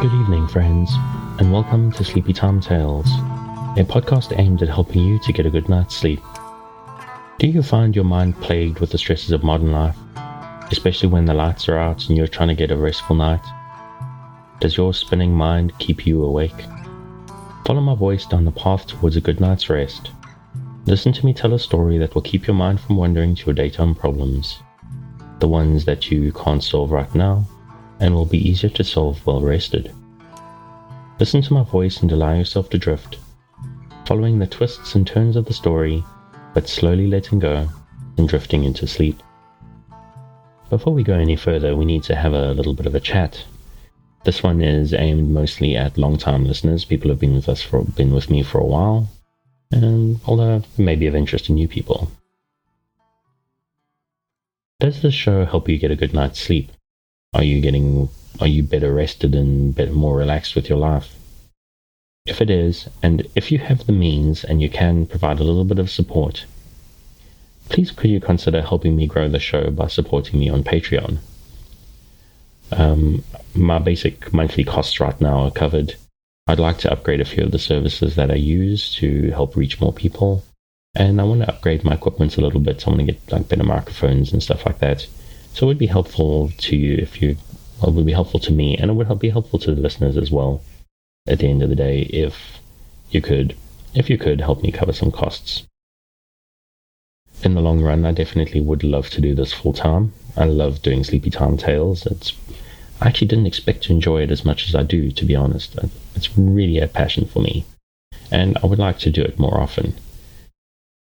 Good evening, friends, and welcome to Sleepytime Tales, a podcast aimed at helping you to get a good night's sleep. Do you find your mind plagued with the stresses of modern life, especially when the lights are out and you're trying to get a restful night? Does your spinning mind keep you awake? Follow my voice down the path towards a good night's rest. Listen to me tell a story that will keep your mind from wandering to your daytime problems, the ones that you can't solve right now, and will be easier to solve well rested. Listen to my voice and allow yourself to drift, following the twists and turns of the story, but slowly letting go and drifting into sleep. Before we go any further, we need to have a little bit of a chat. This one is aimed mostly at long-time listeners, people who have been with me for a while, and although it may be of interest to new people. Does this show help you get a good night's sleep? Are you better rested and more relaxed with your life? If it is, and if you have the means and you can provide a little bit of support, please could you consider helping me grow the show by supporting me on Patreon. My basic monthly costs right now are covered. I'd like to upgrade a few of the services that I use to help reach more people, and I want to upgrade my equipment a little bit. I want to get better microphones and stuff like that. So it would be helpful to you it would be helpful to me, and it would be helpful to the listeners as well. At the end of the day, if you could help me cover some costs. In the long run, I definitely would love to do this full time. I love doing Sleepytime Tales. I actually didn't expect to enjoy it as much as I do, to be honest. It's really a passion for me, and I would like to do it more often.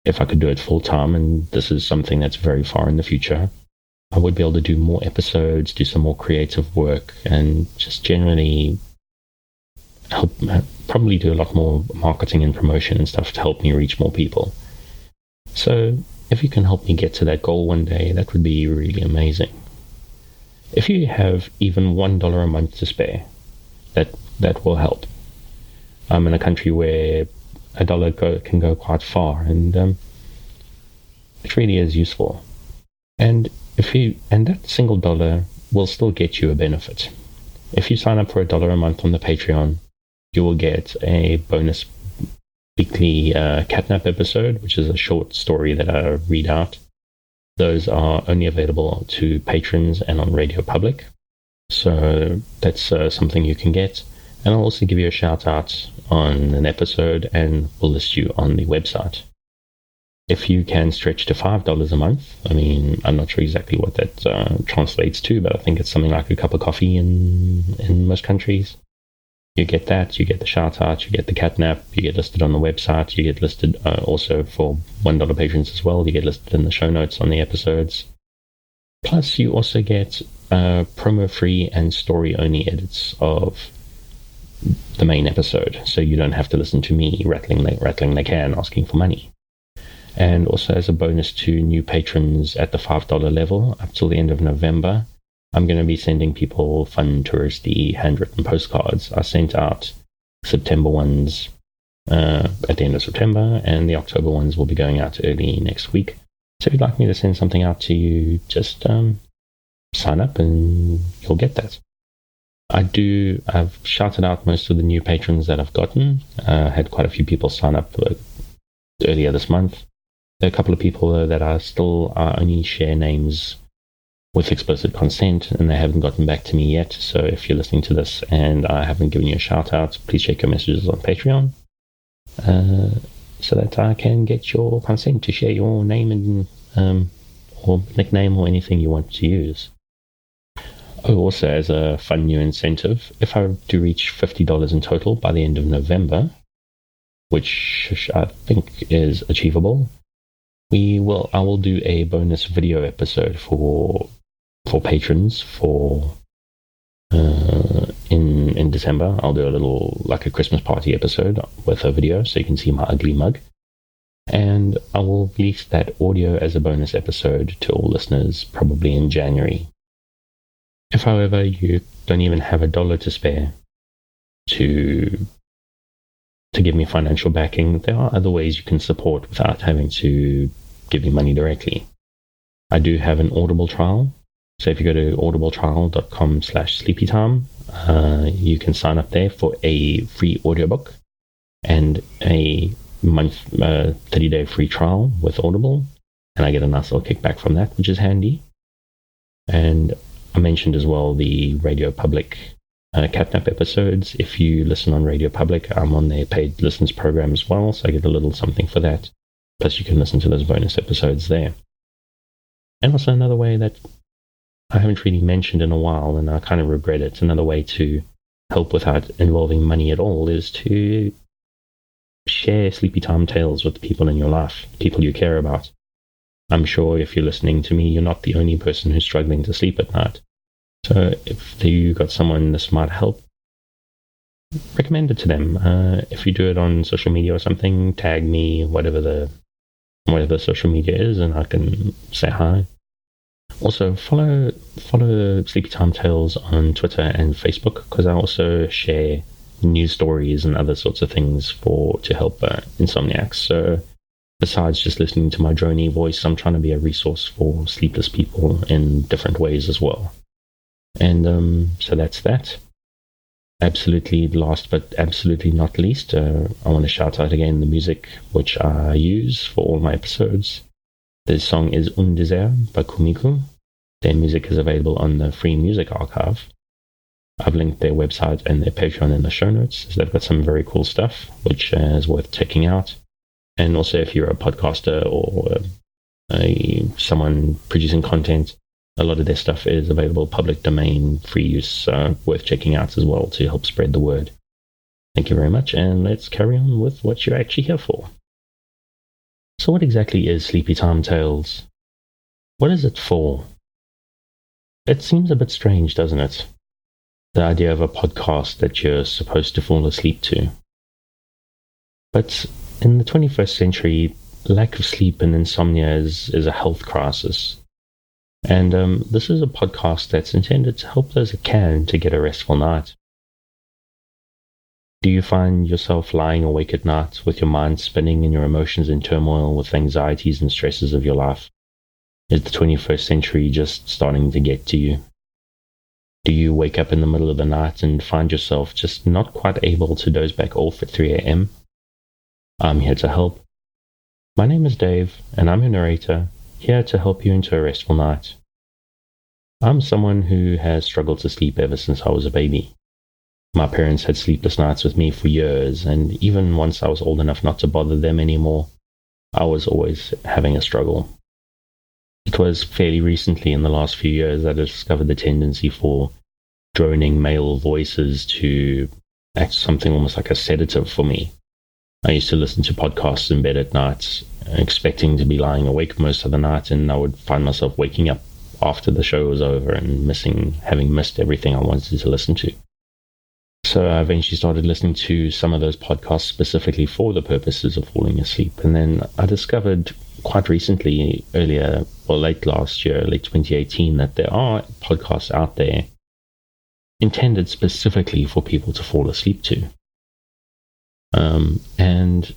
If I could do it full time, and this is something that's very far in the future, I would be able to do more episodes, do some more creative work, and just generally probably do a lot more marketing and promotion and stuff to help me reach more people. So if you can help me get to that goal one day, that would be really amazing. If you have even $1 a month to spare, that will help. I'm in a country where a dollar can go quite far, and it really is useful. And that single dollar will still get you a benefit. If you sign up for $1 a month on the Patreon, you will get a bonus weekly catnap episode, which is a short story that I read out. Those are only available to patrons and on Radio Public. So that's something you can get. And I'll also give you a shout out on an episode, and we'll list you on the website. If you can stretch to $5 a month, I mean, I'm not sure exactly what that translates to, but I think it's something like a cup of coffee in most countries. You get that, you get the shout out, you get the catnap, you get listed on the website, you get listed also for $1 patrons as well, you get listed in the show notes on the episodes. Plus, you also get promo-free and story-only edits of the main episode, so you don't have to listen to me rattling the can asking for money. And also, as a bonus to new patrons at the $5 level, up till the end of November, I'm going to be sending people fun, touristy, handwritten postcards. I sent out September ones at the end of September, and the October ones will be going out early next week. So if you'd like me to send something out to you, just sign up and you'll get that. I've shouted out most of the new patrons that I've gotten. Had quite a few people sign up earlier this month. There are a couple of people, though, that I only share names with explicit consent, and they haven't gotten back to me yet. So if you're listening to this and I haven't given you a shout out, please check your messages on Patreon so that I can get your consent to share your name and or nickname or anything you want to use. Oh, also, as a fun new incentive, if I do reach $50 in total by the end of November, which I think is achievable, I will do a bonus video episode for patrons in December. I'll do a little, like a Christmas party episode with a video, so you can see my ugly mug. And I will release that audio as a bonus episode to all listeners probably in January. If, however, you don't even have $1 to spare to give me financial backing, there are other ways you can support without having to give me money directly. I do have an Audible trial, So if you go to audibletrial.com/sleepytime, you can sign up there for a free audiobook and a month 30-day free trial with Audible, and I get a nice little kickback from that, which is handy. And I mentioned as well the Radio Public catnap episodes. If you listen on Radio Public, I'm on their paid listens program as well, so I get a little something for that. Plus you can listen to those bonus episodes there. And also another way that I haven't really mentioned in a while, and I kind of regret it, another way to help without involving money at all is to share sleepy time tales with the people in your life, people you care about. I'm sure if you're listening to me, you're not the only person who's struggling to sleep at night. So if you got someone this might help, recommend it to them. If you do it on social media or something, tag me, whatever the social media is, and I can say hi. Also, follow Sleepy Time Tales on Twitter and Facebook, because I also share news stories and other sorts of things to help insomniacs. So besides just listening to my drony voice, I'm trying to be a resource for sleepless people in different ways as well. And so that's that. Absolutely last but absolutely not least, I want to shout out again the music which I use for all my episodes. The song is Un Désert by Kumiku. Their music is available on the Free Music Archive. I've linked their website and their Patreon in the show notes. So they've got some very cool stuff, which is worth checking out. And also, if you're a podcaster or someone producing content, a lot of their stuff is available public domain, free use, worth checking out as well to help spread the word. Thank you very much, and let's carry on with what you're actually here for. So what exactly is Sleepy Time Tales? What is it for? It seems a bit strange, doesn't it? The idea of a podcast that you're supposed to fall asleep to. But in the 21st century, lack of sleep and insomnia is a health crisis. And this is a podcast that's intended to help those that can to get a restful night. Do you find yourself lying awake at night with your mind spinning and your emotions in turmoil with anxieties and stresses of your life? Is the 21st century just starting to get to you? Do you wake up in the middle of the night and find yourself just not quite able to doze back off at 3 a.m.? I'm here to help. My name is Dave, and I'm your narrator, here to help you into a restful night. I'm someone who has struggled to sleep ever since I was a baby. My parents had sleepless nights with me for years, and even once I was old enough not to bother them anymore, I was always having a struggle. It was fairly recently, in the last few years, that I discovered the tendency for droning male voices to act something almost like a sedative for me. I used to listen to podcasts in bed at night, expecting to be lying awake most of the night, and I would find myself waking up after the show was over and having missed everything I wanted to listen to. So I eventually started listening to some of those podcasts specifically for the purposes of falling asleep. And then I discovered quite recently, late last year, late 2018, that there are podcasts out there intended specifically for people to fall asleep to. And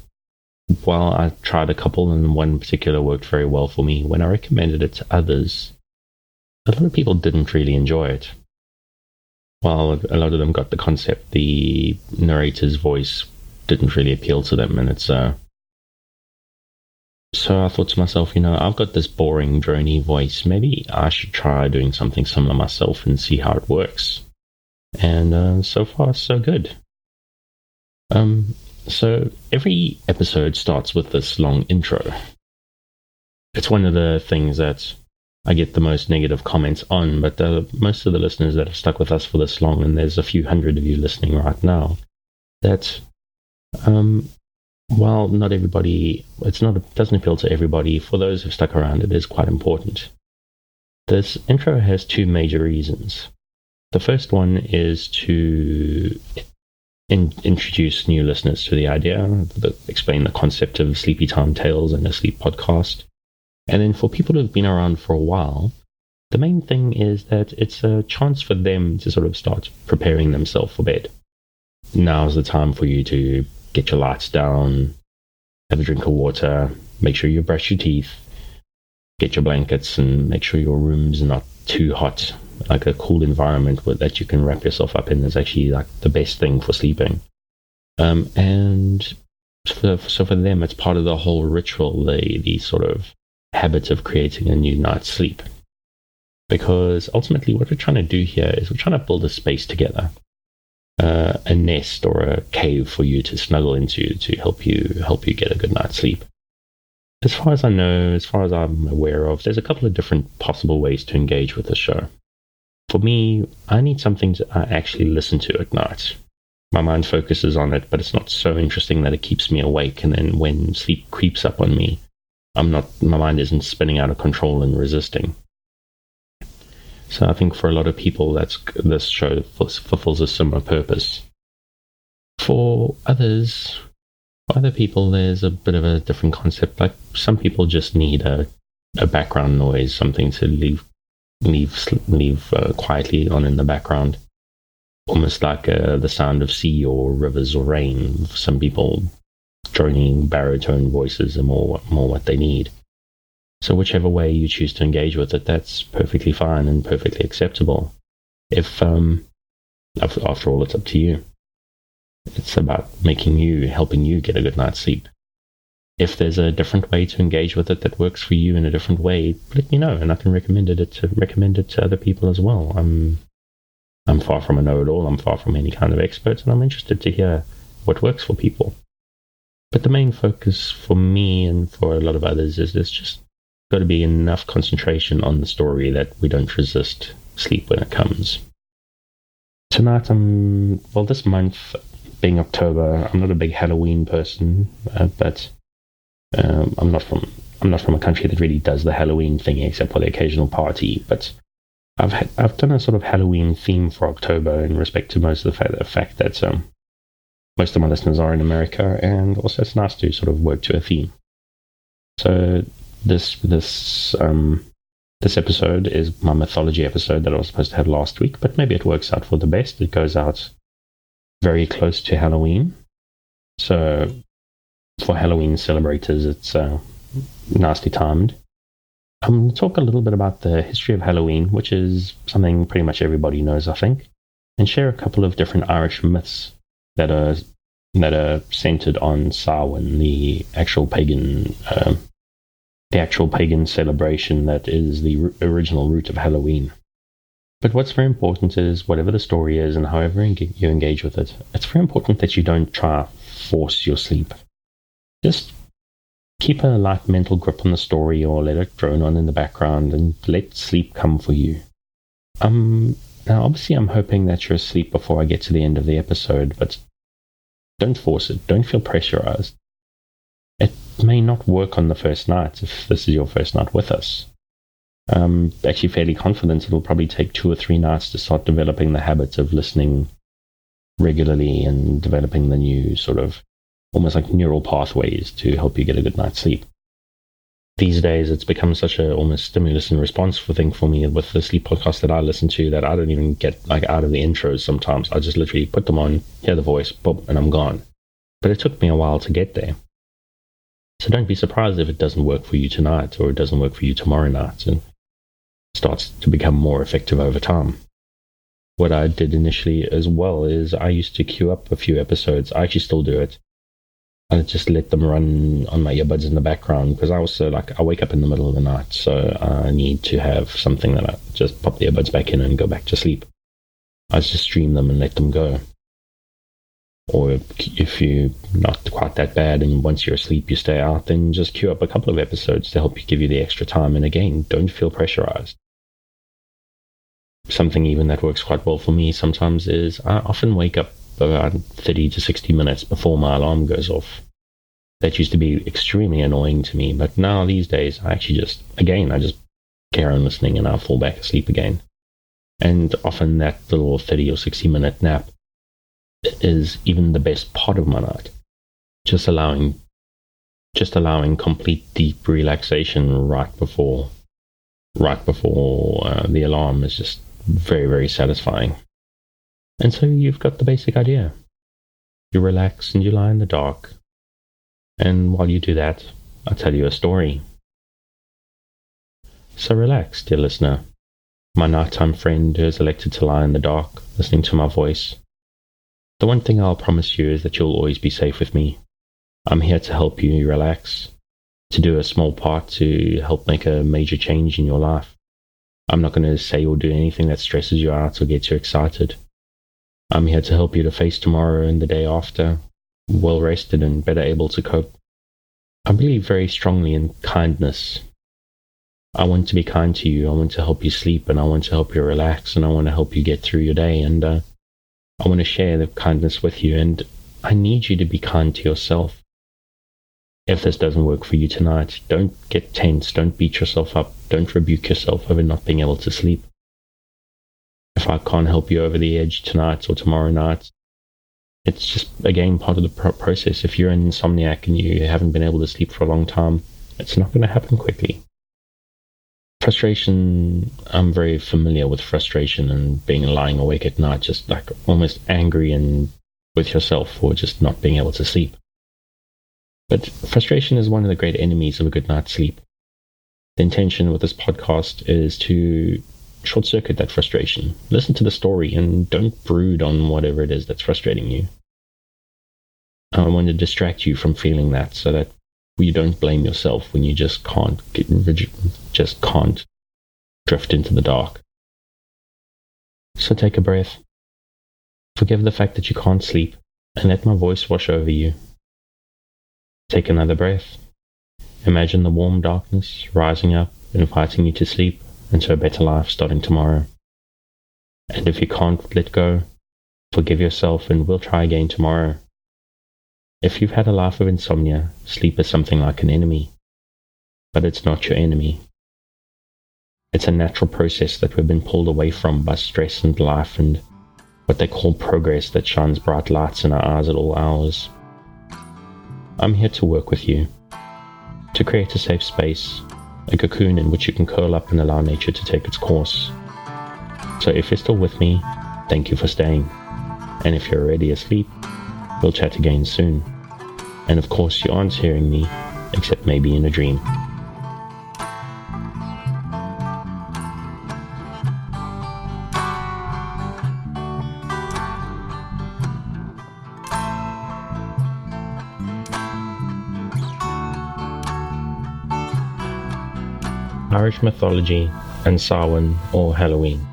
while I tried a couple and one particular worked very well for me, when I recommended it to others, a lot of people didn't really enjoy it. While a lot of them got the concept, the narrator's voice didn't really appeal to them, and so I thought to myself, I've got this boring, drony voice. Maybe I should try doing something similar myself and see how it works. And so far, so good. So every episode starts with this long intro. It's one of the things that I get the most negative comments on, but most of the listeners that have stuck with us for this long, and there's a few hundred of you listening right now, that while not everybody, doesn't appeal to everybody, for those who've stuck around, it is quite important. This intro has two major reasons. The first one is to introduce new listeners to the idea, explain the concept of Sleepy Time Tales and a sleep podcast. And then for people who've been around for a while, the main thing is that it's a chance for them to sort of start preparing themselves for bed. Now's the time for you to get your lights down, have a drink of water, make sure you brush your teeth, get your blankets and make sure your room's not too hot. Like a cool environment that you can wrap yourself up in is actually like the best thing for sleeping. And so for them, it's part of the whole ritual, the sort of habit of creating a new night's sleep. Because ultimately what we're trying to do here is we're trying to build a space together, a nest or a cave for you to snuggle into to help you get a good night's sleep. As far as I know, as far as I'm aware of, there's a couple of different possible ways to engage with the show. For me, I need something I actually listen to at night. My mind focuses on it, but it's not so interesting that it keeps me awake, and then when sleep creeps up on me, my mind isn't spinning out of control and resisting. So I think for a lot of people, this show fulfills a similar purpose. For other people, there's a bit of a different concept. Like some people just need a background noise, something to leave quietly on in the background, almost like the sound of sea or rivers or rain. Some people, droning baritone voices are more what they need. So whichever way you choose to engage with it, that's perfectly fine and perfectly acceptable. If after all, it's up to you. It's about helping you get a good night's sleep. If there's a different way to engage with it that works for you in a different way, let me know, and I can recommend it to other people as well. I'm far from a know-it-all. I'm far from any kind of expert, and I'm interested to hear what works for people. But the main focus for me and for a lot of others is there's just got to be enough concentration on the story that we don't resist sleep when it comes. Tonight, this month being October, I'm not a big Halloween person, but I'm not from a country that really does the Halloween thing except for the occasional party. But I've done a sort of Halloween theme for October in respect to most of the fact that most of my listeners are in America, and also it's nice to sort of work to a theme. So this episode is my mythology episode that I was supposed to have last week, but maybe it works out for the best. It goes out very close to Halloween. So for Halloween celebrators, it's nicely timed. I'm going to talk a little bit about the history of Halloween, which is something pretty much everybody knows, I think, and share a couple of different Irish myths that are centered on Samhain, the actual pagan celebration that is the original root of Halloween. But what's very important is whatever the story is and however you engage with it, it's very important that you don't try to force your sleep. Just keep a light mental grip on the story or let it drone on in the background and let sleep come for you. Now, obviously, I'm hoping that you're asleep before I get to the end of the episode, but don't force it. Don't feel pressurized. It may not work on the first night if this is your first night with us. I'm actually fairly confident it'll probably take 2 or 3 nights to start developing the habit of listening regularly and developing the new sort of almost like neural pathways to help you get a good night's sleep. These days, it's become such a almost stimulus and response thing for me with the sleep podcast that I listen to that I don't even get out of the intros sometimes. I just literally put them on, hear the voice, boom, and I'm gone. But it took me a while to get there. So don't be surprised if it doesn't work for you tonight or it doesn't work for you tomorrow night and starts to become more effective over time. What I did initially as well is I used to queue up a few episodes. I actually still do it. I just let them run on my earbuds in the background because I also I wake up in the middle of the night, so I need to have something that I just pop the earbuds back in and go back to sleep. I just stream them and let them go. Or if you're not quite that bad and once you're asleep you stay out, then just queue up a couple of episodes to help you give you the extra time. And again, don't feel pressurized. Something even that works quite well for me sometimes is I often wake up about 30 to 60 minutes before my alarm goes off. That used to be extremely annoying to me, but now these days I actually just carry on listening and I'll fall back asleep again. And often that little 30 or 60 minute nap is even the best part of my night. Just allowing complete deep relaxation right before the alarm is just very, very satisfying. And so you've got the basic idea. You relax and you lie in the dark. And while you do that, I'll tell you a story. So relax, dear listener, my nighttime friend who is elected to lie in the dark, listening to my voice. The one thing I'll promise you is that you'll always be safe with me. I'm here to help you relax, to do a small part to help make a major change in your life. I'm not going to say or do anything that stresses you out or gets you excited. I'm here to help you to face tomorrow and the day after, well rested and better able to cope. I believe very strongly in kindness. I want to be kind to you. I want to help you sleep, and I want to help you relax, and I want to help you get through your day, and I want to share the kindness with you, and I need you to be kind to yourself. If this doesn't work for you tonight, don't get tense, don't beat yourself up, don't rebuke yourself over not being able to sleep. If I can't help you over the edge tonight or tomorrow night, it's just, again, part of the process. If you're an insomniac and you haven't been able to sleep for a long time, it's not going to happen quickly. Frustration, I'm very familiar with frustration and being lying awake at night, just like almost angry and with yourself for just not being able to sleep. But frustration is one of the great enemies of a good night's sleep. The intention with this podcast is to short-circuit that frustration. Listen to the story and don't brood on whatever it is that's frustrating you. I want to distract you from feeling that so that you don't blame yourself when you just can't drift into the dark. So take a breath. Forgive the fact that you can't sleep and let my voice wash over you. Take another breath. Imagine the warm darkness rising up, inviting you to sleep and to a better life starting tomorrow. And if you can't let go, forgive yourself and we'll try again tomorrow. If you've had a life of insomnia, sleep is something like an enemy. But it's not your enemy. It's a natural process that we've been pulled away from by stress and life and what they call progress that shines bright lights in our eyes at all hours. I'm here to work with you, to create a safe space, a cocoon in which you can curl up and allow nature to take its course. So if you're still with me, thank you for staying. And if you're already asleep, we'll chat again soon. And of course, you aren't hearing me, except maybe in a dream. Irish mythology and Samhain or Halloween.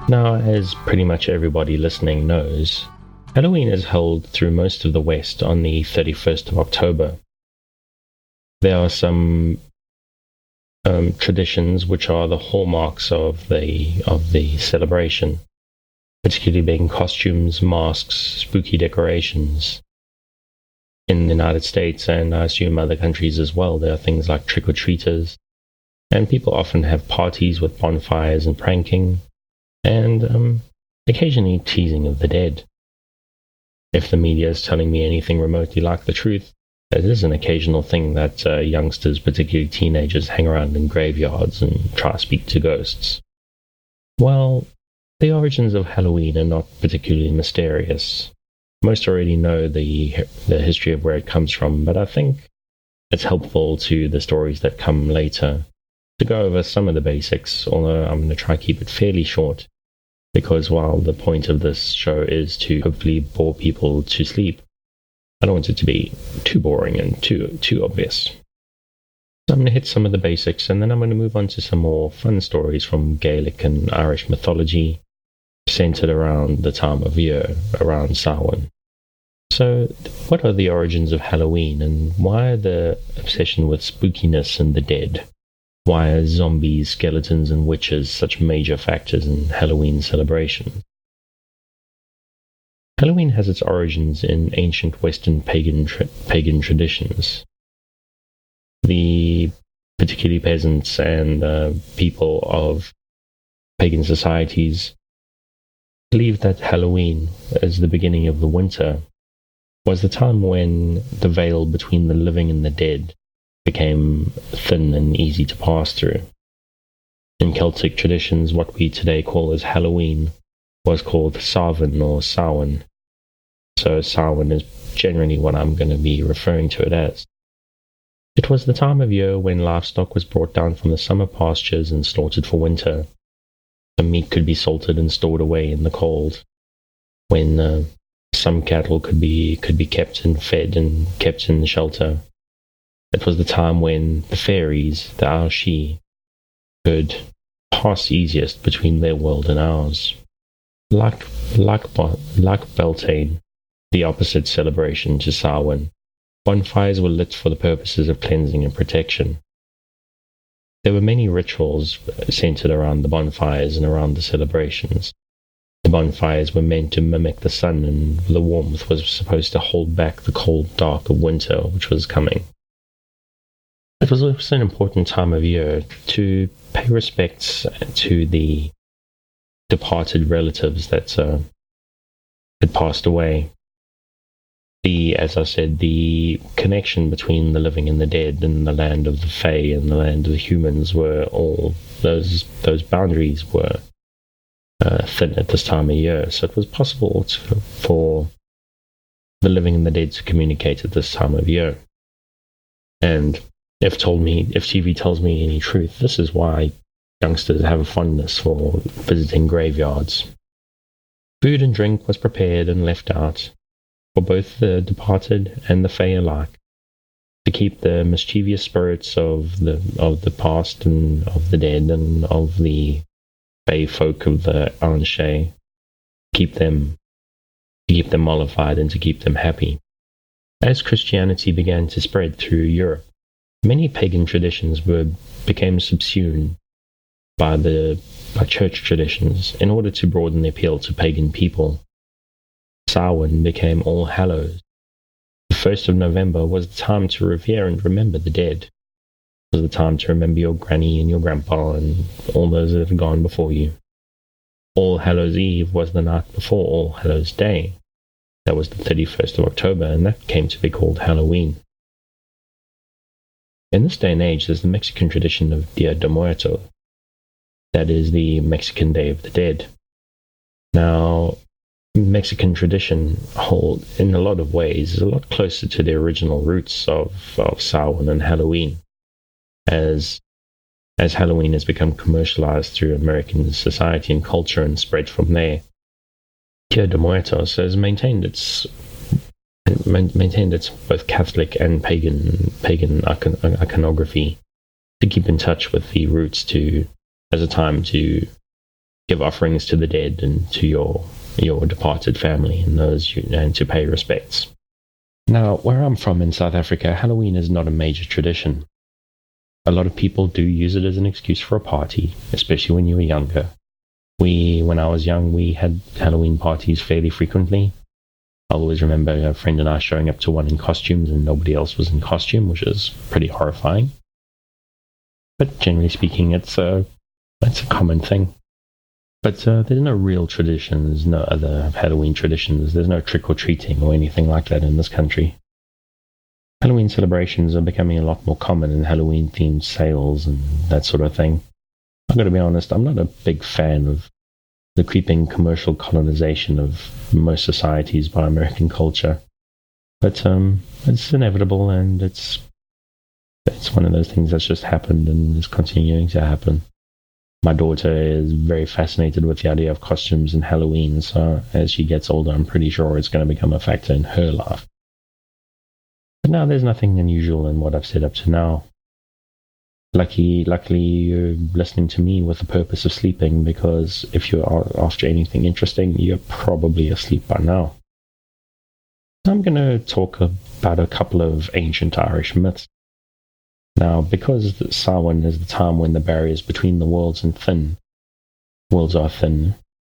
Now, as pretty much everybody listening knows, Halloween is held through most of the West on the 31st of October. There are some traditions which are the hallmarks of the celebration, particularly being costumes, masks, spooky decorations. In the United States, and I assume other countries as well, there are things like trick-or-treaters, and people often have parties with bonfires and pranking, and occasionally teasing of the dead. If the media is telling me anything remotely like the truth, it is an occasional thing that youngsters, particularly teenagers, hang around in graveyards and try to speak to ghosts. Well, the origins of Halloween are not particularly mysterious. Most already know the history of where it comes from, but I think it's helpful to the stories that come later to go over some of the basics, although I'm going to try to keep it fairly short, because while the point of this show is to hopefully bore people to sleep, I don't want it to be too boring and too obvious. So I'm going to hit some of the basics, and then I'm going to move on to some more fun stories from Gaelic and Irish mythology, centered around the time of year, around Samhain. So, what are the origins of Halloween, and why the obsession with spookiness and the dead? Why are zombies, skeletons, and witches such major factors in Halloween celebration? Halloween has its origins in ancient Western pagan traditions. The particularly peasants and people of pagan societies believed that Halloween, as the beginning of the winter, was the time when the veil between the living and the dead became thin and easy to pass through. In Celtic traditions, what we today call as Halloween was called Samhain or Samhain. So Samhain is generally what I'm going to be referring to it as. It was the time of year when livestock was brought down from the summer pastures and slaughtered for winter. The meat could be salted and stored away in the cold, when some cattle could be kept and fed and kept in shelter. It was the time when the fairies, the Aoshi, could pass easiest between their world and ours. Like Beltane, the opposite celebration to Samhain, bonfires were lit for the purposes of cleansing and protection. There were many rituals centered around the bonfires and around the celebrations. The bonfires were meant to mimic the sun, and the warmth was supposed to hold back the cold dark of winter which was coming. It was also an important time of year to pay respects to the departed relatives that had passed away. As I said, the connection between the living and the dead and the land of the Fae and the land of the humans were all, those boundaries were thin at this time of year. So it was possible for the living and the dead to communicate at this time of year. And if TV tells me any truth, this is why youngsters have a fondness for visiting graveyards. Food and drink was prepared and left out for both the departed and the Fae alike, to keep the mischievous spirits of the past and of the dead and of the Fae folk of the Anshe, keep them mollified and to keep them happy. As Christianity began to spread through Europe, many pagan traditions became subsumed by church traditions in order to broaden the appeal to pagan people. Samhain became All Hallows. The 1st of November was the time to revere and remember the dead. It was the time to remember your granny and your grandpa and all those that have gone before you. All Hallows Eve was the night before All Hallows Day. That was the 31st of October, and that came to be called Halloween. In this day and age, there's the Mexican tradition of Dia de Muertos. That is the Mexican Day of the Dead. Now, Mexican tradition in a lot of ways is a lot closer to the original roots of Samhain and Halloween, as Halloween has become commercialized through American society and culture and spread from there. Dia de Muertos has maintained its both Catholic and pagan iconography to keep in touch with the roots, as a time to give offerings to the dead and to your departed family and to pay respects. Now, where I'm from in South Africa, Halloween is not a major tradition. A lot of people do use it as an excuse for a party, especially when you were younger. When I was young, we had Halloween parties fairly frequently. I always remember a friend and I showing up to one in costumes and nobody else was in costume, which is pretty horrifying. But generally speaking, it's a common thing. But there's no real traditions, no other Halloween traditions. There's no trick-or-treating or anything like that in this country. Halloween celebrations are becoming a lot more common in Halloween-themed sales and that sort of thing. I've got to be honest, I'm not a big fan of the creeping commercial colonization of most societies by American culture. But it's inevitable, and it's one of those things that's just happened and is continuing to happen. My daughter is very fascinated with the idea of costumes and Halloween, so as she gets older, I'm pretty sure it's going to become a factor in her life. But now there's nothing unusual in what I've said up to now. Luckily, you're listening to me with the purpose of sleeping, because if you're after anything interesting, you're probably asleep by now. I'm going to talk about a couple of ancient Irish myths. Now, because Samhain is the time when the barriers between the worlds are thin,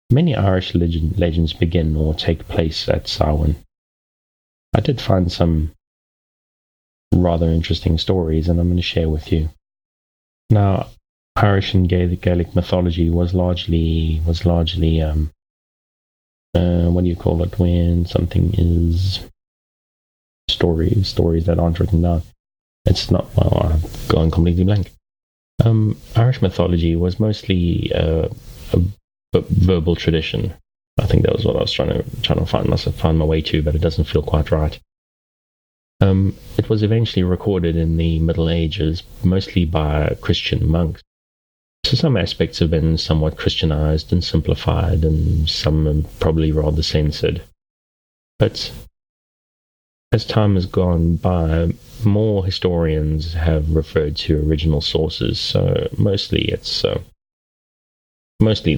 many Irish legends begin or take place at Samhain. I did find some rather interesting stories, and I'm going to share with you. Now, Irish and Gaelic mythology was largely what do you call it when something is stories that aren't written down? It's not, well, I've gone completely blank. Irish mythology was mostly a verbal tradition. I think that was what I was trying to find my way to, but it doesn't feel quite right. It was eventually recorded in the Middle Ages, mostly by Christian monks. So some aspects have been somewhat Christianized and simplified, and some are probably rather censored. But as time has gone by, more historians have referred to original sources, so mostly the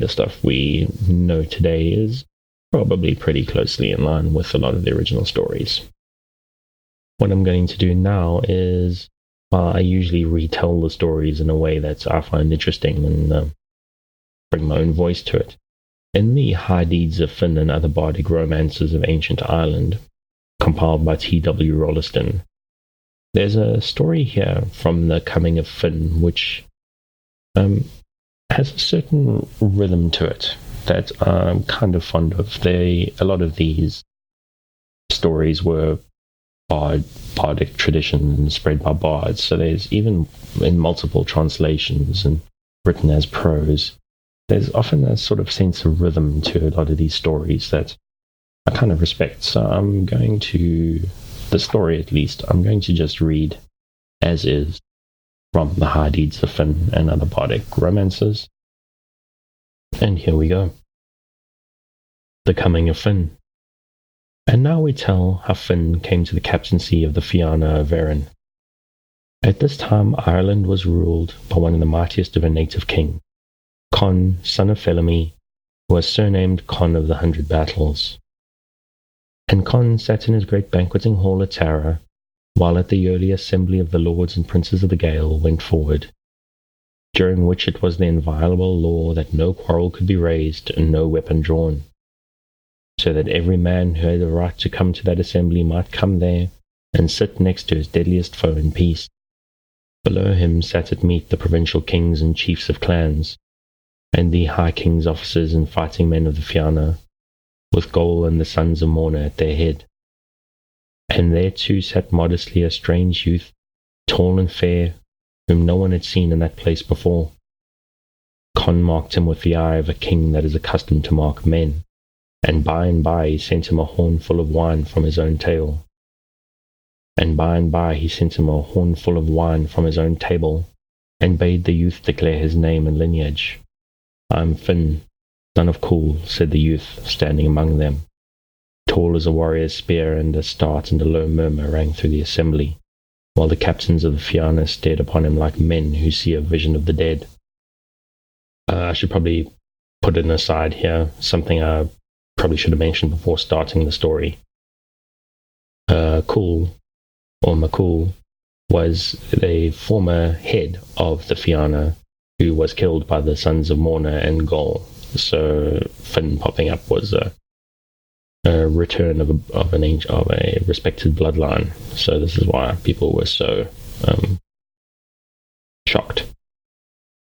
stuff we know today is probably pretty closely in line with a lot of the original stories. What I'm going to do now is, I usually retell the stories in a way that I find interesting and bring my own voice to it. In the High Deeds of Finn and Other Bardic Romances of Ancient Ireland, compiled by T.W. Rolleston, there's a story here from the coming of Finn which has a certain rhythm to it that I'm kind of fond of. A lot of these stories were bardic tradition spread by bards, so there's, even in multiple translations and written as prose, there's often a sort of sense of rhythm to a lot of these stories that I kind of respect. So I'm going to just read as is from the High Deeds of Finn and Other Bardic Romances. And here we go. The Coming of Finn. And now we tell how Finn came to the captaincy of the Fianna of Erin. At this time Ireland was ruled by one of the mightiest of her native kings, Con, son of Felemy, who was surnamed Con of the 100 Battles. And Con sat in his great banqueting hall at Tara, while at the yearly assembly of the lords and princes of the Gael went forward, during which it was the inviolable law that no quarrel could be raised and no weapon drawn, so that every man who had a right to come to that assembly might come there and sit next to his deadliest foe in peace. Below him sat at meat the provincial kings and chiefs of clans, and the high king's officers and fighting men of the Fianna, with Gol and the sons of Morna at their head. And there too sat modestly a strange youth, tall and fair, whom no one had seen in that place before. Con marked him with the eye of a king that is accustomed to mark men, and by he sent him a horn full of wine from his own table. And by he sent him a horn full of wine from his own table, and bade the youth declare his name and lineage. I am Finn, son of Cool, said the youth, standing among them. Tall as a warrior's spear, and a start and a low murmur rang through the assembly, while the captains of the Fianna stared upon him like men who see a vision of the dead. I should probably put an aside here, something I probably should have mentioned before starting the story. Cool, or McCool, was the former head of the Fianna, who was killed by the sons of Morna and Gol. So Finn popping up was a return of a respected bloodline. So this is why people were so shocked.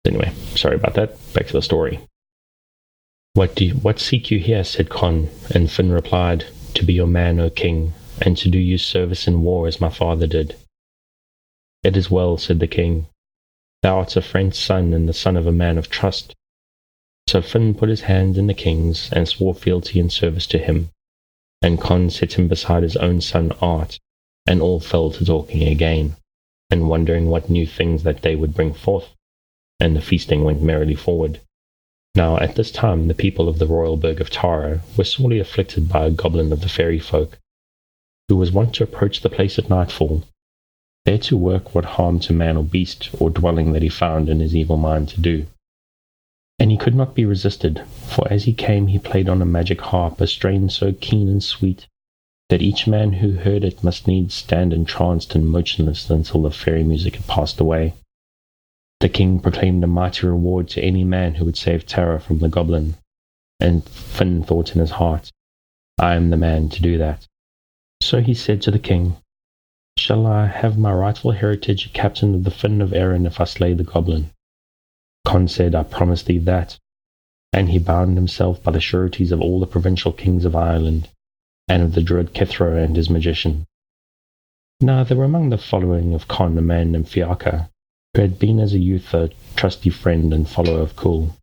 Anyway, sorry about that. Back to the story. What seek you here? Said Con, and Finn replied, to be your man, O king, and to do you service in war as my father did. It is well, said the king. Thou art a friend's son and the son of a man of trust. So Finn put his hand in the king's and swore fealty and service to him, and Con set him beside his own son Art, and all fell to talking again, and wondering what new things that day would bring forth, and the feasting went merrily forward. Now at this time the people of the royal burg of Tara were sorely afflicted by a goblin of the fairy folk, who was wont to approach the place at nightfall, there to work what harm to man or beast or dwelling that he found in his evil mind to do. And he could not be resisted, for as he came he played on a magic harp a strain so keen and sweet, that each man who heard it must needs stand entranced and motionless until the fairy music had passed away. The king proclaimed a mighty reward to any man who would save Tara from the goblin, and Finn thought in his heart, I am the man to do that. So he said to the king, Shall I have my rightful heritage captain of the Finn of Erin if I slay the goblin? Con said, I promise thee that. And he bound himself by the sureties of all the provincial kings of Ireland, and of the druid Kithro and his magician. Now there were among the following of Con a man named Fiacca, who had been as a youth a trusty friend and follower of Cool.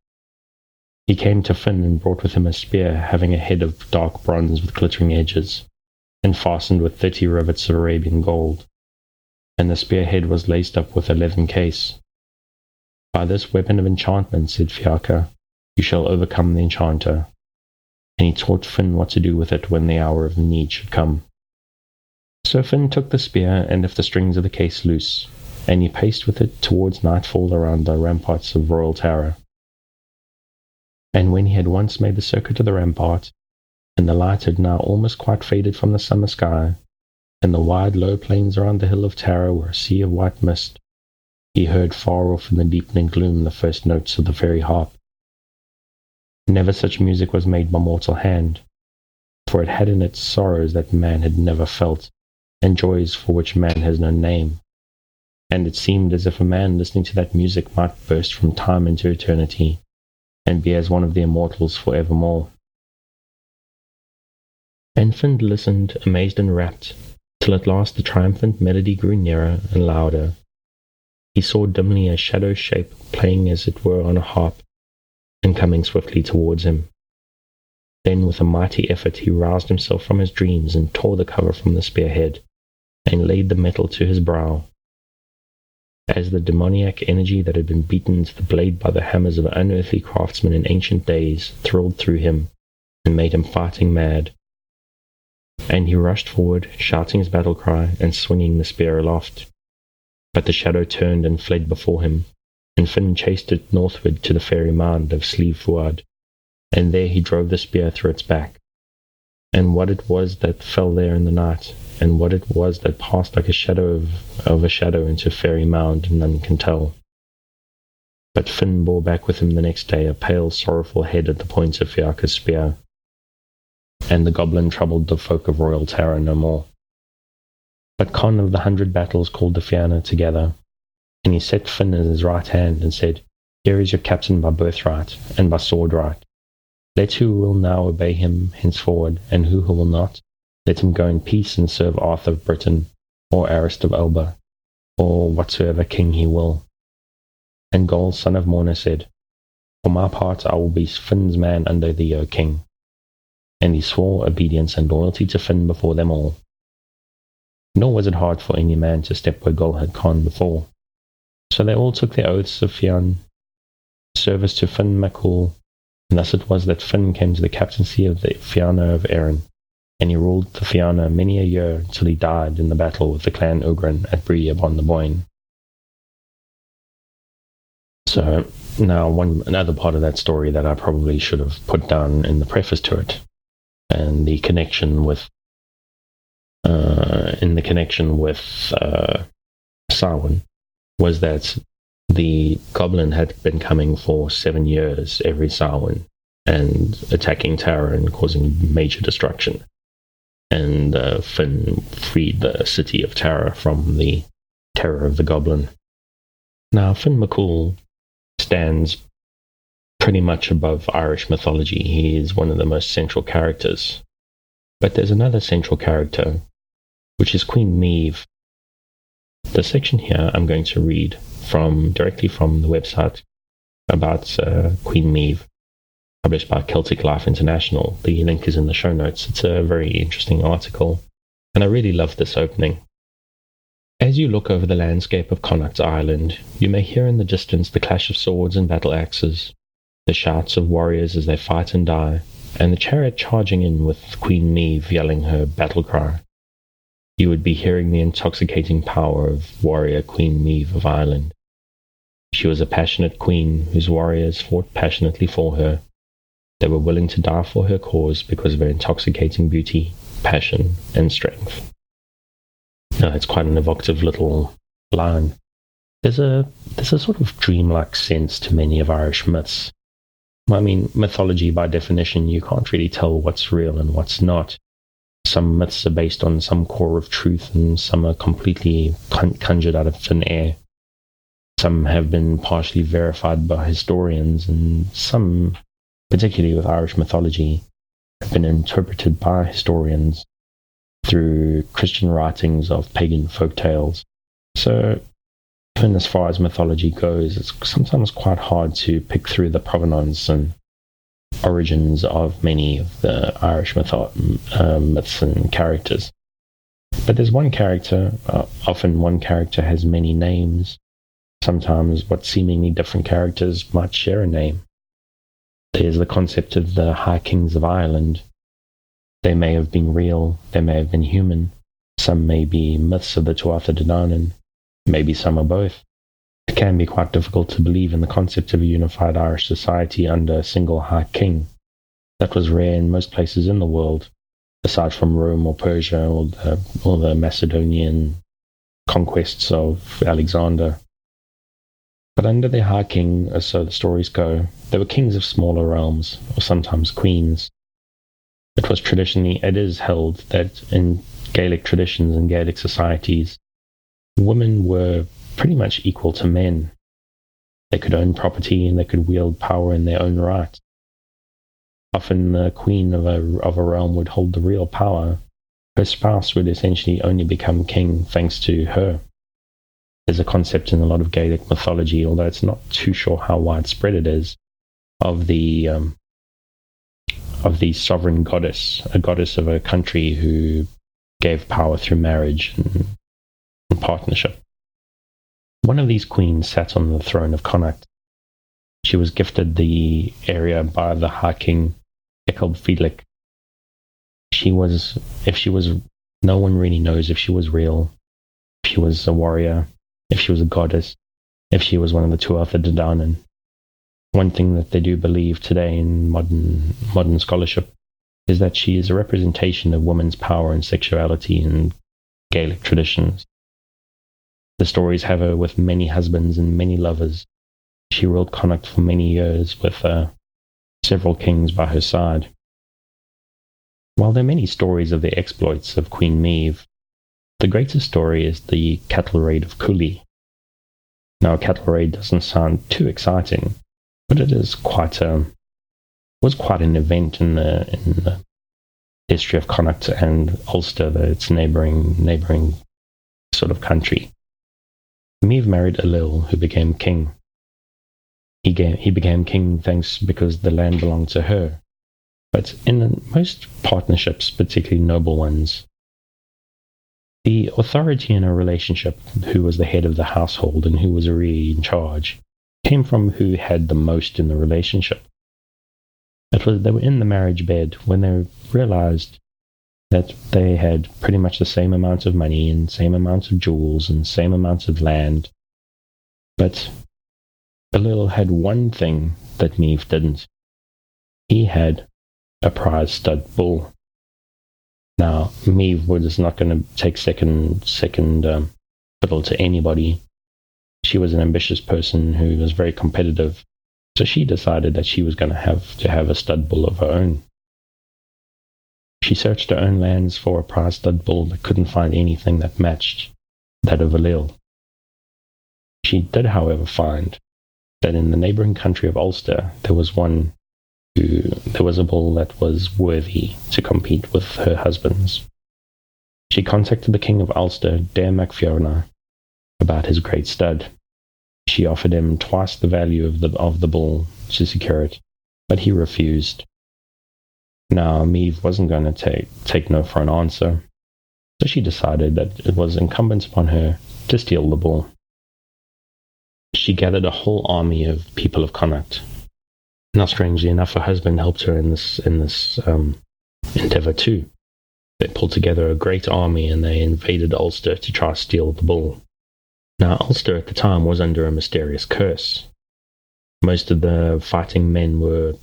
He came to Finn and brought with him a spear having a head of dark bronze with glittering edges, and fastened with 30 rivets of Arabian gold, and the spearhead was laced up with a leathern case. By this weapon of enchantment, said Fiacre, you shall overcome the enchanter. And he taught Finn what to do with it when the hour of need should come. So Finn took the spear and left the strings of the case loose, and he paced with it towards nightfall around the ramparts of Royal Tower. And when he had once made the circuit of the rampart, and the light had now almost quite faded from the summer sky, and the wide low plains around the hill of Tara were a sea of white mist, he heard far off in the deepening gloom the first notes of the fairy harp. Never such music was made by mortal hand, for it had in it sorrows that man had never felt, and joys for which man has no name. And it seemed as if a man listening to that music might burst from time into eternity, and be as one of the immortals for evermore. And Finn listened, amazed and rapt, till at last the triumphant melody grew nearer and louder. He saw dimly a shadow shape playing as it were on a harp, and coming swiftly towards him. Then with a mighty effort he roused himself from his dreams and tore the cover from the spearhead, and laid the metal to his brow. As the demoniac energy that had been beaten into the blade by the hammers of unearthly craftsmen in ancient days thrilled through him, and made him fighting mad. And he rushed forward, shouting his battle cry, and swinging the spear aloft. But the shadow turned and fled before him, and Finn chased it northward to the fairy mound of Sleepytime, and there he drove the spear through its back. And what it was that fell there in the night, and what it was that passed like a shadow of a shadow into fairy mound, none can tell. But Finn bore back with him the next day a pale, sorrowful head at the point of Fiacre's spear, and the goblin troubled the folk of Royal Tara no more. But Con of the 100 Battles called the Fianna together, and he set Finn in his right hand, and said, Here is your captain by birthright, and by sword right. Let who will now obey him henceforward, and who will not, let him go in peace and serve Arthur of Britain, or Arist of Elba, or whatsoever king he will. And Gol, son of Morna, said, For my part I will be Finn's man under thee, O king. And he swore obedience and loyalty to Finn before them all. Nor was it hard for any man to step where Gol had gone before. So they all took their oaths of fian, service to Finn MacCool, and thus it was that Finn came to the captaincy of the Fianna of Erin, and he ruled the Fianna many a year till he died in the battle with the clan Ogren at Bree upon the Boyne. So now another part of that story that I probably should have put down in the preface to it, and the connection with Samhain, was that the goblin had been coming for 7 years every Samhain and attacking Tara and causing major destruction. And Finn freed the city of Tara from the terror of the goblin. Now, Finn MacCool stands pretty much above Irish mythology. He is one of the most central characters. But there's another central character, which is Queen Maeve. The section here I'm going to read directly from the website about Queen Maeve, published by Celtic Life International. The link is in the show notes. It's a very interesting article, and I really love this opening. As you look over the landscape of Connacht's Island, you may hear in the distance the clash of swords and battle axes, the shouts of warriors as they fight and die, and the chariot charging in with Queen Maeve yelling her battle cry. You would be hearing the intoxicating power of warrior Queen Maeve of Ireland. She was a passionate queen whose warriors fought passionately for her. They were willing to die for her cause because of her intoxicating beauty, passion, and strength. Now, it's quite an evocative little line. There's a sort of dreamlike sense to many of Irish myths. I mean, mythology by definition, you can't really tell what's real and what's not. Some myths are based on some core of truth, and some are completely conjured out of thin air. Some have been partially verified by historians, and some, particularly with Irish mythology, have been interpreted by historians through Christian writings of pagan folk tales. So, even as far as mythology goes, it's sometimes quite hard to pick through the provenance and origins of many of the Irish myths and characters. But there's one character, often one character has many names. Sometimes what seemingly different characters might share a name. There's the concept of the High Kings of Ireland. They may have been real, they may have been human. Some may be myths of the Tuatha De Danann, maybe some are both. It can be quite difficult to believe in the concept of a unified Irish society under a single High King. That was rare in most places in the world, aside from Rome or Persia or the Macedonian conquests of Alexander. But under their High King, as so the stories go, they were kings of smaller realms, or sometimes queens. It is held that in Gaelic traditions and Gaelic societies, women were pretty much equal to men. They could own property and they could wield power in their own right. Often the queen of a realm would hold the real power. Her spouse would essentially only become king thanks to her. There's a concept in a lot of Gaelic mythology, although it's not too sure how widespread it is, of the sovereign goddess, a goddess of a country who gave power through marriage and partnership. One of these queens sat on the throne of Connacht. She was gifted the area by the High King Echelb Fiedlich. No one really knows if she was real, if she was a warrior, if she was a goddess, if she was one of the Tuatha De Danann. One thing that they do believe today in modern scholarship is that she is a representation of woman's power and sexuality in Gaelic traditions. The stories have her with many husbands and many lovers. She ruled Connacht for many years with several kings by her side. While there are many stories of the exploits of Queen Maeve, the greatest story is the cattle raid of Cooley. Now, a cattle raid doesn't sound too exciting, but it is was quite an event in the history of Connacht and Ulster, its neighbouring sort of country. Maeve married Ailill, who became king. He became king because the land belonged to her. But in most partnerships, particularly noble ones, the authority in a relationship, who was the head of the household and who was really in charge, came from who had the most in the relationship. They were in the marriage bed when they realized that they had pretty much the same amount of money and same amount of jewels and same amount of land. But Ailill had one thing that Maeve didn't. He had a prize stud bull. Now, Maeve was not going to take second fiddle to anybody. She was an ambitious person who was very competitive, so she decided that she was going to have a stud bull of her own. She searched her own lands for a prize stud bull but couldn't find anything that matched that of Ailill. She did, however, find that in the neighbouring country of Ulster there was a bull that was worthy to compete with her husband's. She contacted the King of Ulster, Dare MacFiona, about his great stud. She offered him twice the value of the bull to secure it, but he refused. Now, Maeve wasn't going to take no for an answer, so she decided that it was incumbent upon her to steal the bull. She gathered a whole army of people of Connacht. Now, strangely enough, her husband helped her in this endeavour too. They pulled together a great army and they invaded Ulster to try to steal the bull. Now, Ulster at the time was under a mysterious curse. Most of the fighting men were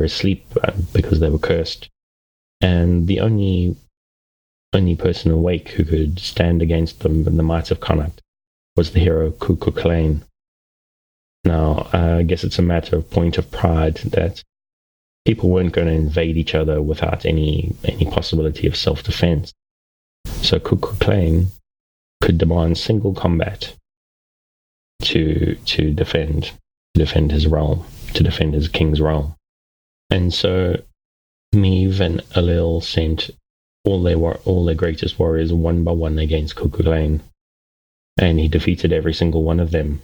asleep because they were cursed, and the only person awake who could stand against them in the might of Connacht was the hero Cu Chulainn Clain. Now, I guess it's a matter of point of pride that people weren't going to invade each other without any possibility of self-defense. So Cu Chulainn Clain could demand single combat to defend his realm, to defend his king's realm. And so Maeve and Ailill sent all their greatest warriors one by one against Cu Chulainn Clain, and he defeated every single one of them.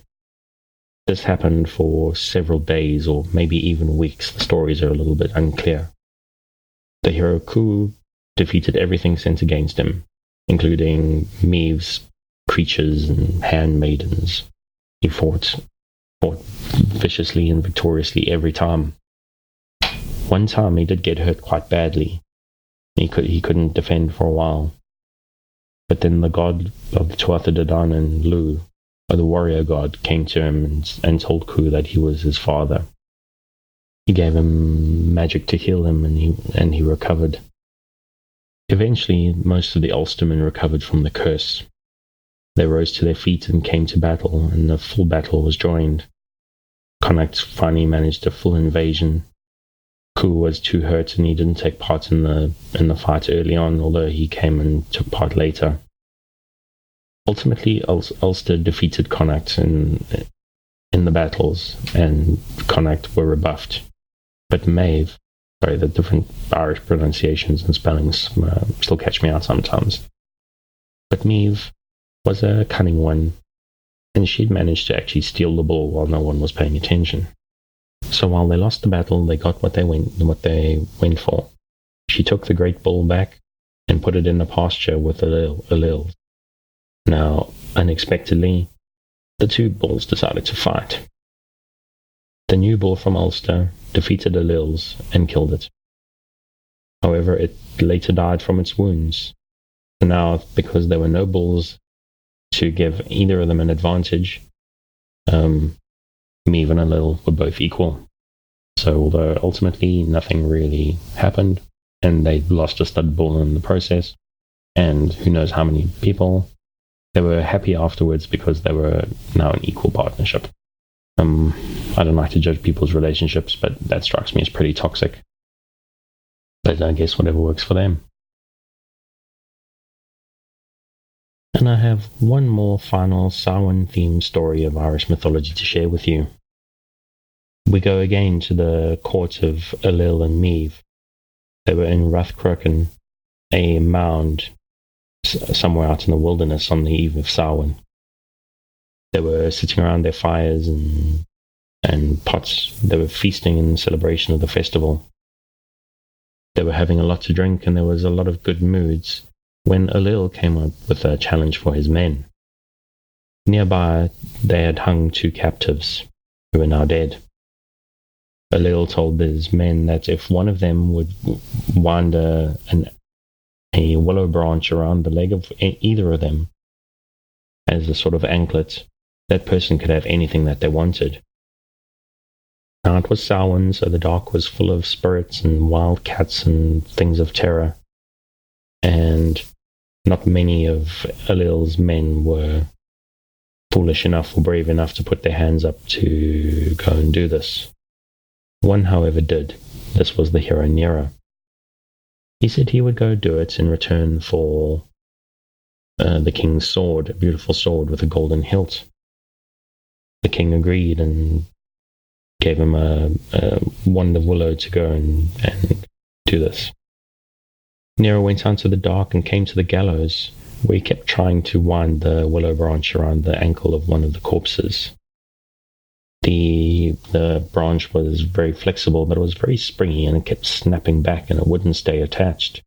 This happened for several days or maybe even weeks. The stories are a little bit unclear. The hero Ku defeated everything sent against him, including Maeve's creatures and handmaidens. He fought viciously and victoriously every time. One time he did get hurt quite badly. He couldn't defend for a while. But then the god of the Tuatha De Danann, Lu, or the warrior god, came to him and told Ku that he was his father. He gave him magic to heal him, and he recovered. Eventually, most of the Ulstermen recovered from the curse. They rose to their feet and came to battle, and the full battle was joined. Connacht finally managed a full invasion. Ku was too hurt and he didn't take part in the fight early on, although he came and took part later. Ultimately, Ulster defeated Connacht in the battles, and Connacht were rebuffed. But Maeve, the different Irish pronunciations and spellings still catch me out sometimes. But Maeve was a cunning one, and she'd managed to actually steal the bull while no one was paying attention. So while they lost the battle, they got what they went for. She took the great bull back and put it in a pasture with Ailill. Now, unexpectedly, the two bulls decided to fight. The new bull from Ulster defeated Ailill's and killed it. However, it later died from its wounds. So now, because there were no bulls to give either of them an advantage, Maeve and Ailill were both equal. So although ultimately nothing really happened, and they lost a stud bull in the process, and who knows how many people, they were happy afterwards because they were now an equal partnership. I don't like to judge people's relationships, but that strikes me as pretty toxic. But I guess whatever works for them. And I have one more final Samhain-themed story of Irish mythology to share with you. We go again to the court of Ailill and Maeve. They were in Rathcroken, a mound somewhere out in the wilderness on the eve of Samhain. They were sitting around their fires and pots. They were feasting in celebration of the festival. They were having a lot to drink, and there was a lot of good moods when Ailill came up with a challenge for his men. Nearby, they had hung two captives who were now dead. Ailill told his men that if one of them would wind a willow branch around the leg of either of them as a sort of anklet, that person could have anything that they wanted. Now it was Samhain, so the dark was full of spirits and wild cats and things of terror, and not many of Ailill's men were foolish enough or brave enough to put their hands up to go and do this. One, however, did. This was the hero Nera. He said he would go do it in return for the king's sword, a beautiful sword with a golden hilt. The king agreed and gave him a wand of willow to go and do this. Nera went out to the dark and came to the gallows, where he kept trying to wind the willow branch around the ankle of one of the corpses. The branch was very flexible, but it was very springy, and it kept snapping back, and it wouldn't stay attached.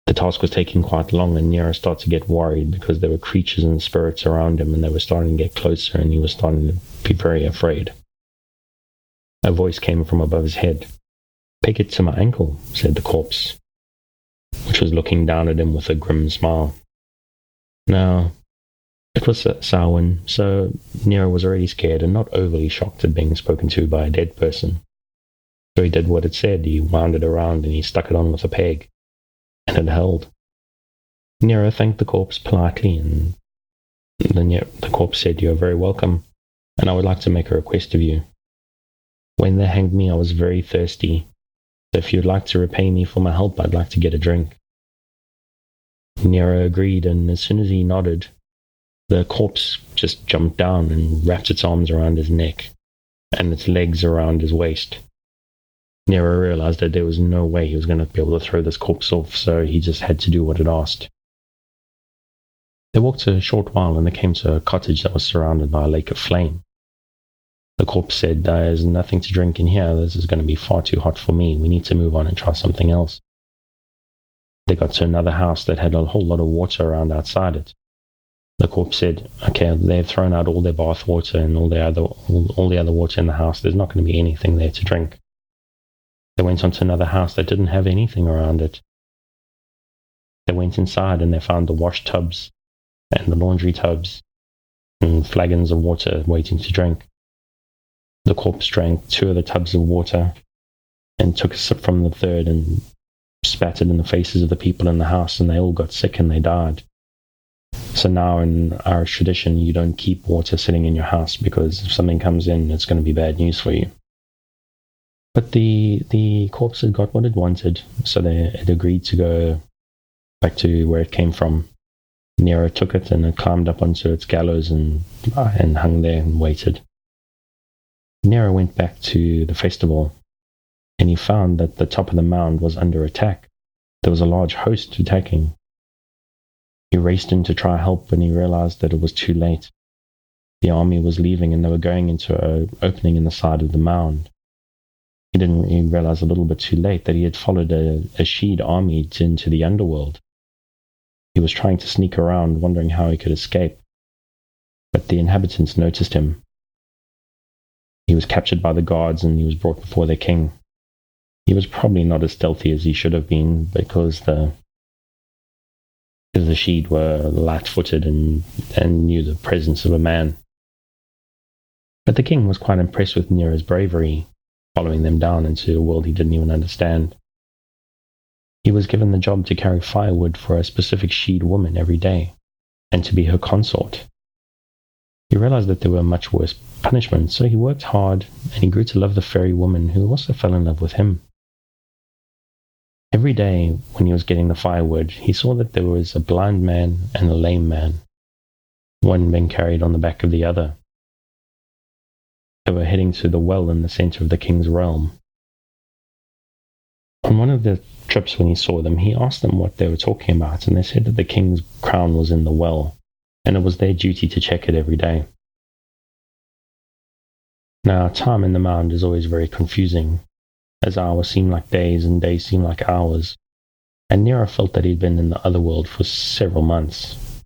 The task was taking quite long, and Nera started to get worried because there were creatures and spirits around him, and they were starting to get closer, and he was starting to be very afraid. A voice came from above his head. "Peg it to my ankle," said the corpse, which was looking down at him with a grim smile. Now, it was Samhain, so Nera was already scared and not overly shocked at being spoken to by a dead person. So he did what it said. He wound it around and he stuck it on with a peg, and it held. Nera thanked the corpse politely, and the corpse said, "You are very welcome, and I would like to make a request of you. When they hanged me, I was very thirsty. So if you'd like to repay me for my help, I'd like to get a drink." Nera agreed, and as soon as he nodded, the corpse just jumped down and wrapped its arms around his neck and its legs around his waist. Nera realized that there was no way he was going to be able to throw this corpse off, so he just had to do what it asked. They walked a short while and they came to a cottage that was surrounded by a lake of flame. The corpse said, "There's nothing to drink in here. This is going to be far too hot for me. We need to move on and try something else." They got to another house that had a whole lot of water around outside it. The corpse said, "Okay, they've thrown out all their bath water and all the other water in the house. There's not going to be anything there to drink." They went on to another house that didn't have anything around it. They went inside and they found the wash tubs and the laundry tubs and flagons of water waiting to drink. The corpse drank 2 of the tubs of water and took a sip from the third and spat it in the faces of the people in the house, and they all got sick and they died. So now in Irish tradition, you don't keep water sitting in your house, because if something comes in, it's going to be bad news for you. But the corpse had got what it wanted, so it agreed to go back to where it came from. Nero took it and it climbed up onto its gallows and hung there and waited. Nero went back to the festival, and he found that the top of the mound was under attack. There was a large host attacking. He raced in to try help, and he realized that it was too late. The army was leaving, and they were going into an opening in the side of the mound. He realized a little bit too late that he had followed a Sheed army into the underworld. He was trying to sneak around, wondering how he could escape. But the inhabitants noticed him. He was captured by the guards, and he was brought before their king. He was probably not as stealthy as he should have been, because the Sheed were light-footed and knew the presence of a man. But the king was quite impressed with Nero's bravery, following them down into a world he didn't even understand. He was given the job to carry firewood for a specific Sheed woman every day, and to be her consort. He realized that there were much worse punishments, so he worked hard, and he grew to love the fairy woman, who also fell in love with him. Every day, when he was getting the firewood, he saw that there was a blind man and a lame man, one being carried on the back of the other. They were heading to the well in the center of the king's realm. On one of the trips when he saw them, he asked them what they were talking about, and they said that the king's crown was in the well, and it was their duty to check it every day. Now, time in the mound is always very confusing, as hours seem like days and days seem like hours, and Nero felt that he'd been in the other world for several months.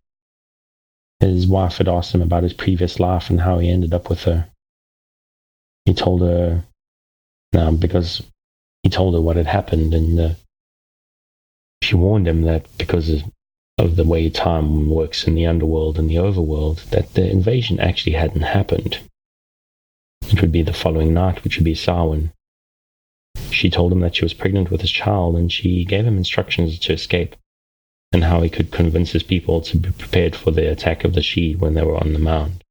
His wife had asked him about his previous life and how he ended up with her. He told her, because he told her what had happened, and she warned him that because of the way time works in the underworld and the overworld, that the invasion actually hadn't happened. It would be the following night, which would be Samhain. She told him that she was pregnant with his child, and she gave him instructions to escape, and how he could convince his people to be prepared for the attack of the Sheed when they were on the mound.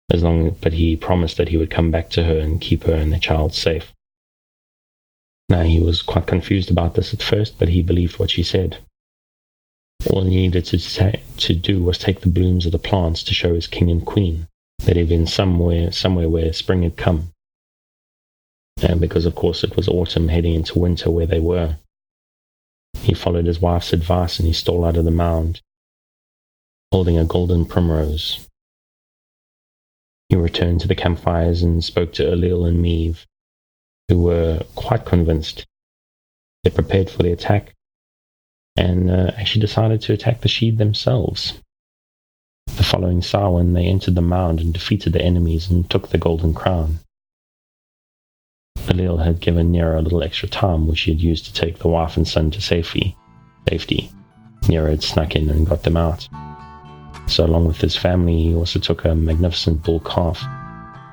But he promised that he would come back to her and keep her and the child safe. Now, he was quite confused about this at first, but he believed what she said. All he needed to do was take the blooms of the plants to show his king and queen that he'd been somewhere where spring had come. And because, of course, it was autumn heading into winter where they were. He followed his wife's advice, and he stole out of the mound, holding a golden primrose. He returned to the campfires and spoke to Elil and Meve, who were quite convinced. They prepared for the attack, and actually decided to attack the Sheed themselves. The following Samhain, they entered the mound and defeated the enemies and took the golden crown. Elil had given Nero a little extra time, which he had used to take the wife and son to safety. Nero had snuck in and got them out. So along with his family, he also took a magnificent bull calf,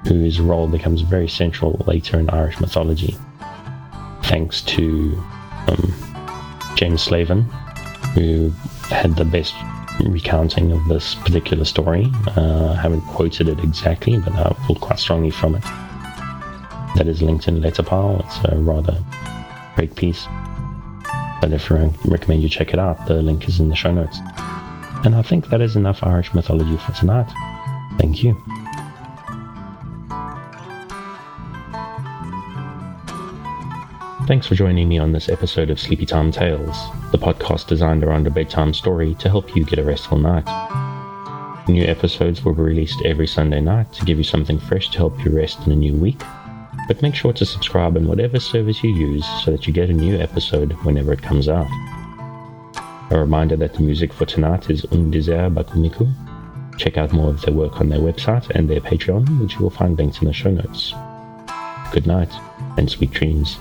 whose role becomes very central later in Irish mythology, thanks to James Slavin, who had the best recounting of this particular story. I haven't quoted it exactly, but I pulled quite strongly from it. That is linked in Letterpile. It's a rather great piece. But if I recommend you check it out, the link is in the show notes. And I think that is enough Irish mythology for tonight. Thank you. Thanks for joining me on this episode of Sleepytime Tales, the podcast designed around a bedtime story to help you get a restful night. New episodes will be released every Sunday night to give you something fresh to help you rest in a new week, but make sure to subscribe on whatever service you use so that you get a new episode whenever it comes out. A reminder that the music for tonight is Un Desire by Kumiku. Check out more of their work on their website and their Patreon, which you will find linked in the show notes. Good night, and sweet dreams.